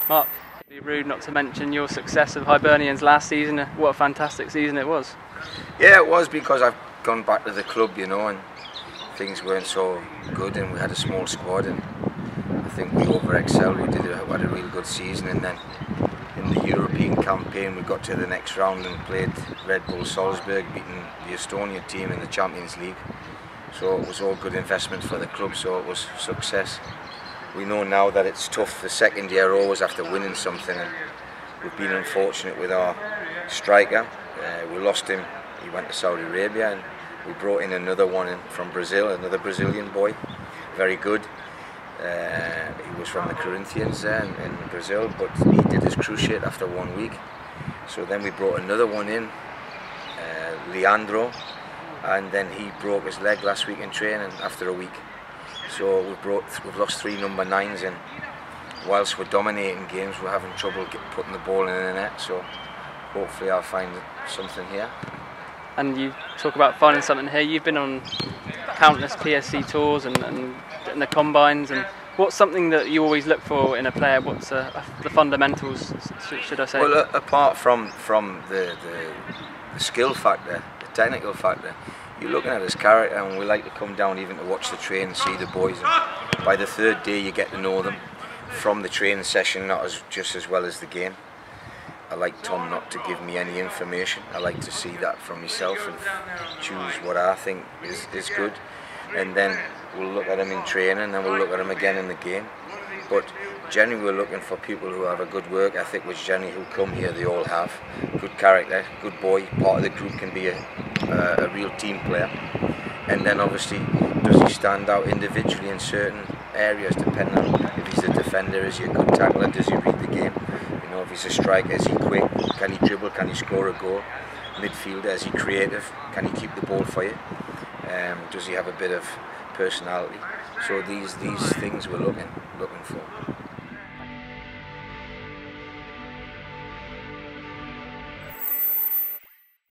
Mark, it'd be rude not to mention your success of Hibernians last season. What a fantastic season it was. Yeah, it was, because I've gone back to the club, you know, and things weren't so good, and we had a small squad, and I think we over-excelled. We had a really good season, and then in the European campaign we got to the next round and played Red Bull Salzburg, beating the Estonian team in the Champions League. So it was all good investment for the club, so it was success. We know now that it's tough the second year always after winning something, and we've been unfortunate with our striker. We lost him, he went to Saudi Arabia, and we brought in another one from Brazil, another Brazilian boy, very good. He was from the Corinthians there in Brazil, but he did his cruciate after 1 week. So then we brought another one in, Leandro, and then he broke his leg last week in training after a week. So we've lost 3 number 9s, and whilst we're dominating games, we're having trouble putting the ball in the net. So hopefully I'll find something here. And you talk about finding something here. You've been on countless PSC tours and the combines. And what's something that you always look for in a player? What's the fundamentals, should I say? Well, apart from the skill factor, the technical factor, you're looking at his character, and we like to come down even to watch the train and see the boys. And by the 3rd day, you get to know them from the training session, not just as well as the game. I like Tom not to give me any information. I like to see that from myself and choose what I think is good. And then we'll look at him in training, and then we'll look at him again in the game. But generally we're looking for people who have a good work ethic, which generally who come here, they all have. Good character, good boy, part of the group, can be a real team player. And then obviously, does he stand out individually in certain areas, depending on if he's a defender, is he a good tackler, does he read the game? You know, if he's a striker, is he quick, can he dribble, can he score a goal? Midfielder, is he creative, can he keep the ball for you? Does he have a bit of personality? So these things we're looking for.